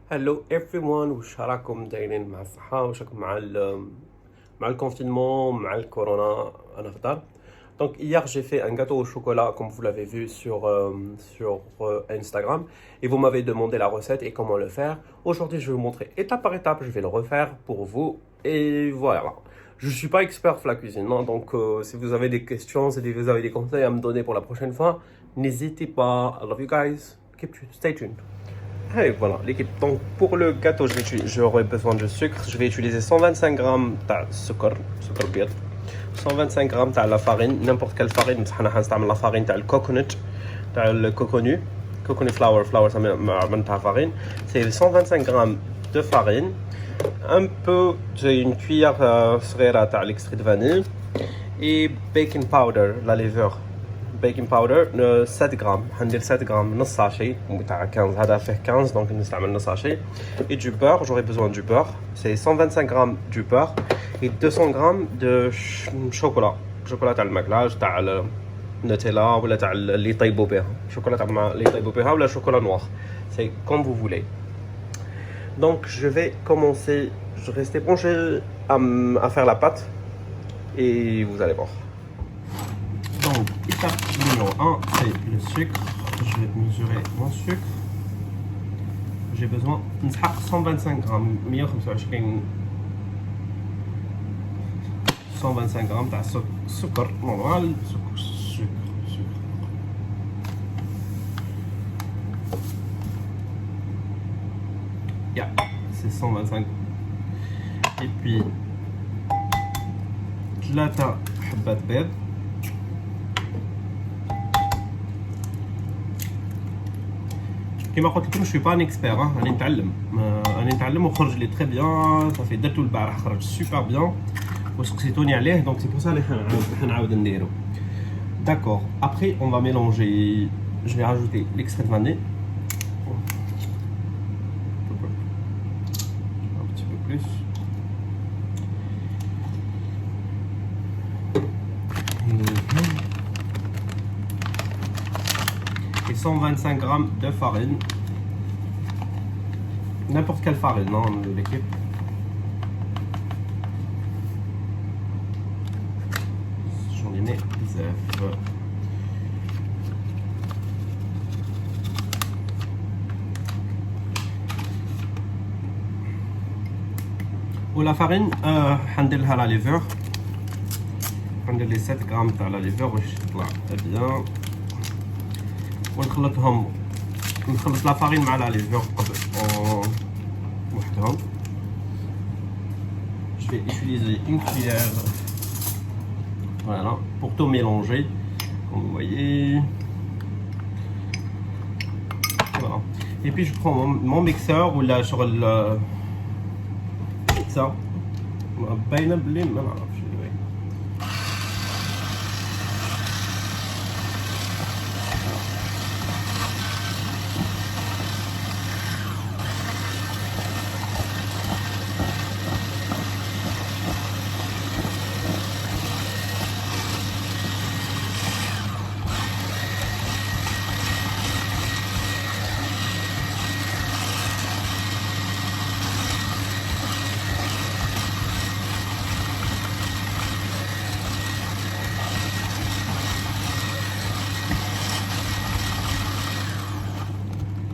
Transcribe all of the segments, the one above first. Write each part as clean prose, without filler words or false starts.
Hello everyone وش راكم دايرين مع الصحة وش راكم مع le confinement مع le corona أنا في الدار. Donc hier j'ai fait un gâteau au chocolat comme vous l'avez vu sur Instagram et vous m'avez demandé la recette et comment le faire. Aujourd'hui je vais vous montrer étape par étape, je vais le refaire pour vous et voilà. Je suis pas expert sur la cuisine, non? Donc si vous avez des questions, si vous avez des conseils à me donner pour la prochaine fois, n'hésitez pas. I love you guys. Stay tuned. Et voilà l'équipe. Donc pour le gâteau, j'aurai besoin de sucre. Je vais utiliser 125 grammes de sucre biat, 125 grammes de la farine, n'importe quelle farine. بس حنا حنستعمل la farine تاع الكوكونات تاع الكوكوني flour ça من تاع farine. C'est 125 grammes de farine, un peu une cuillère صغيرة تاع l'extrait de vanille et baking powder la levure. Baking powder 7 grammes, حندير 7 grammes نص ساشي تاع 15 هذا فيه 15 donc نستعمل نص ساشي. Et du beurre, j'aurai besoin du beurre, c'est 125 grammes du beurre et 200 grammes de chocolat تاع المكلاج تاع النوتيلا ولا تاع اللي يطيبوا بها شوكولا تاع اللي يطيبوا بها ولا شوكولا نوار, c'est comme vous voulez. Donc je vais commencer, je vais rester penché à faire la pâte et vous allez voir. Donc, étape numéro 1, c'est le sucre. Je vais mesurer mon sucre. J'ai besoin de 125 grammes. 125 grammes de sucre normal. Sucre. Yeah, c'est 125. Et puis, 3 حبات بيض. كما قلت لكم شوي با ان اكسبير, راني نتعلم وخرج لي تري بيان. صافي درتو البارح خرج سوبر بيان وسقسيتوني عليه, دونك سي بور سا اللي حنعاود نديرو. D'accord, après on va mélanger, je vais rajouter l'extrait de vanille un petit peu plus et 125 grammes de farine, n'importe quelle farine, non, de l'équipe. J'en ai mis bzaf. ولا farine حندير لها لا ليفور, حندير لي 7 غرام تاع لا ليفور باش تطلع بيان ونخلطهم. نخلط لا فارين مع لا ليفور وحدهم. Je vais utiliser une cuillère, voilà, pour tout mélanger, comme vous voyez. Voilà. Et puis je prends mon mixeur ou là sur le mixeur. باينه بلي ما نعرفش.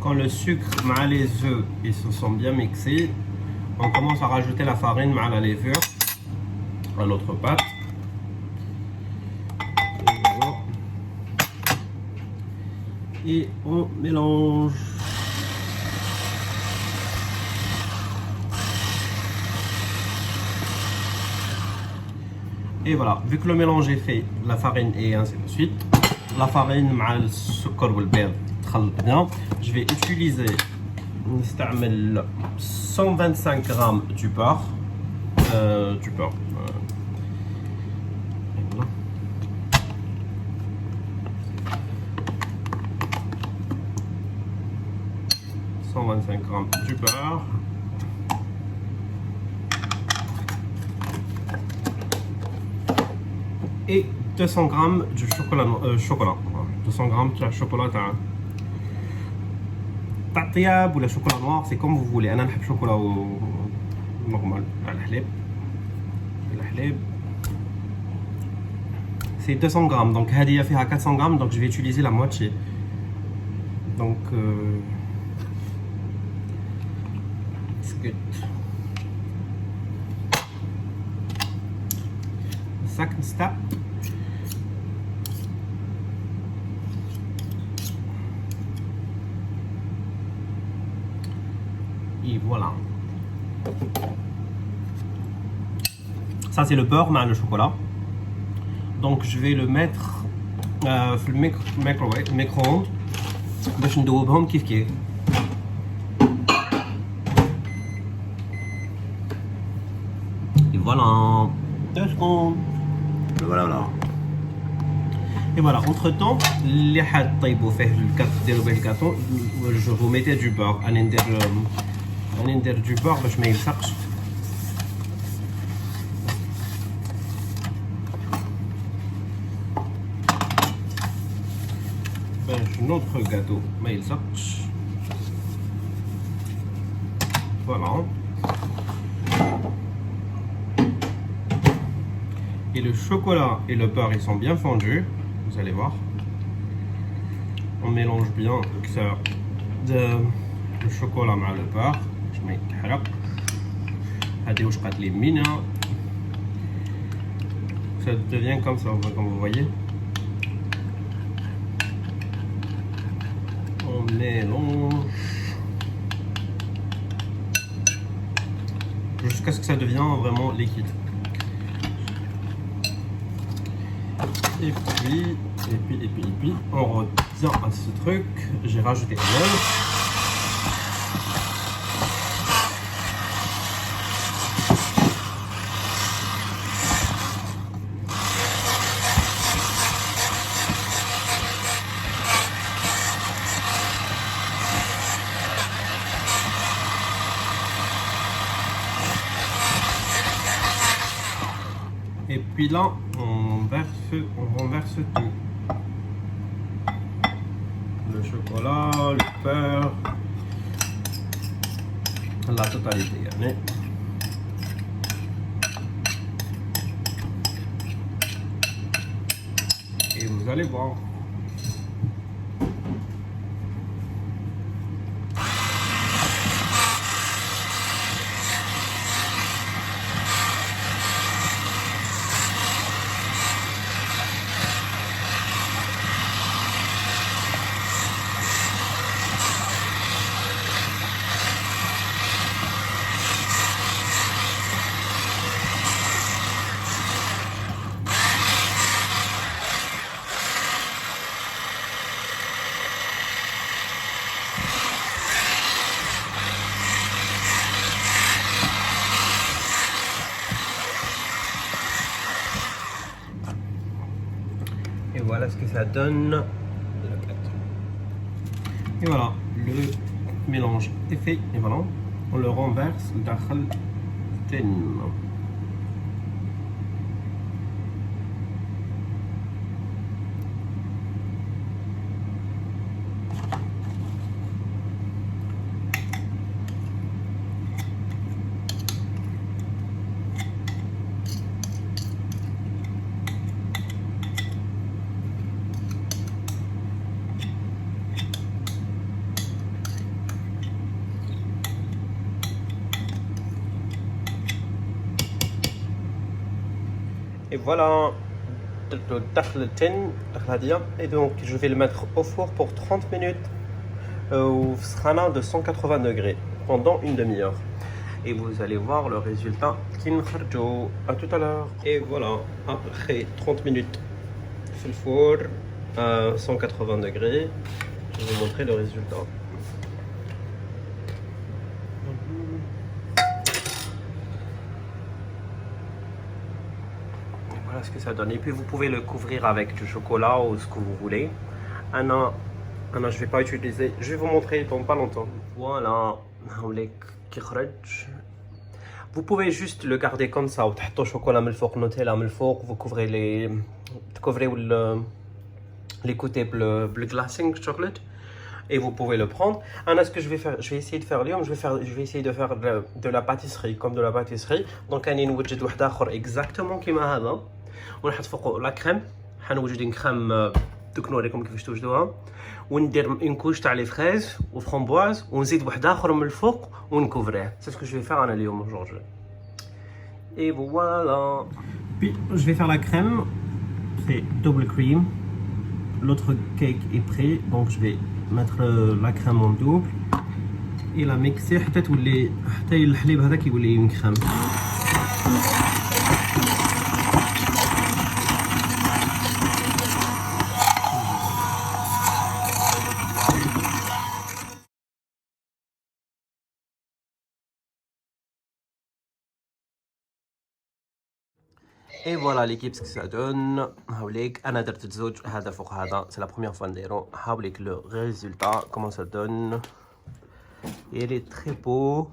Quand le sucre مع les œufs ils se sont bien mixés, on commence à rajouter la farine مع la levure à notre pâte. Et on mélange. Et voilà, vu que le mélange est fait, la farine et ainsi de suite, la farine مع السكر والبيض تخلط bien, je vais utiliser 125 grammes du beurre. Voilà. 125 grammes du beurre. Et 200 grammes du chocolat. 200 grammes de chocolat تاع طياب ولا شوكولا نوار سي كوم فو فولي. انا نحب شوكولا نورمال تاع الحليب. C'est 200 grammes, donc هذه فيها 400 grammes, donc je vais utiliser la moitié. Donc it's good. Second step. Et voilà. Ça c'est le beurre mais le chocolat. Donc je vais le mettre في الميكروويف باش ندوبهم كيف كيف. Et voilà. 2 secondes. Voilà. Et voilà, entre temps, اللي حاد طيبوا فيه ديروا به الكاطون جو vous mettez du beurre. انا ندير du beurre باش ما يلصقش. Notre gâteau ما يلصقش. Voilà. Et le chocolat et le beurre ils sont bien fondus, vous allez voir. On mélange bien ça le chocolat مع le beurre باش ما يتحرق. هذه واش قالت لي مينا. Ça devient comme ça comme vous voyez. On mélange jusqu'à ce que ça devient vraiment liquide. Et puis, on revient à ce truc. J'ai rajouté un œuf. Et puis là, on renverse tout. Le chocolat, le beurre, la totalité. Et vous allez voir. Et voilà ce que ça donne. Et voilà, le mélange est fait. Et voilà, on le renverse dans le thym. Et voilà, et donc je vais le mettre au four pour 30 minutes au srana de 180 degrés pendant une demi-heure. Et vous allez voir le résultat qui nous à tout à l'heure. Et voilà, après 30 minutes sur le four à 180 degrés, je vais vous montrer le résultat. Voilà ce que ça donne. Et puis vous pouvez le couvrir avec du chocolat ou ce que vous voulez. Anna, je vais pas utiliser. Je vais vous montrer dans pas longtemps. Voilà. Vous pouvez juste le garder comme ça. Ou تحطوا chocolat من الفوق, Nutella من الفوق. Vous couvrez les côtés bleu glacing chocolate. et vous pouvez le prendre. Anna, ce que je vais faire, je vais essayer de faire اليوم, je vais essayer de faire de la pâtisserie, comme de la pâtisserie. Donc راني نوجد واحد اخر exactement كيما هذا ونحط فوقه لا كريم. حنوجد une crème دوك نوريكم كيفاش توجدوها وندير اون كوش تاع لي فريز وفرامبواز ونزيد واحد اخر من الفوق ونكوفريه. C'est ce que je vais faire انا اليوم aujourd'hui. Et voilà. Puis je vais faire la crème. C'est double cream. L'autre cake est prêt, donc je vais mettre la crème en double et la mixer حتى تولي حتى الحليب هذاك يولي une crème. Et voilà l'équipe ce que ça donne. هاوليك انا درت الزوج هذا فوق هذا. C'est la première fois نديرو. هاوليك le résultat comment ça donne. Il est très beau.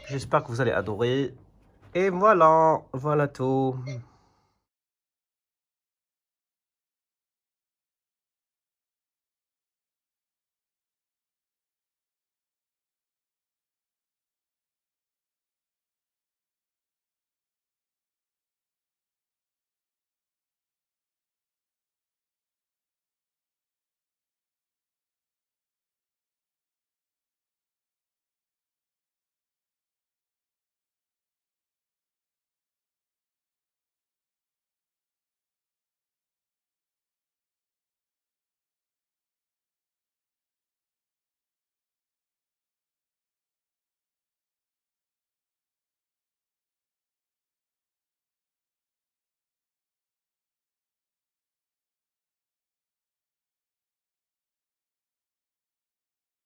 J'espère que vous allez adorer. Et voilà, voilà tout.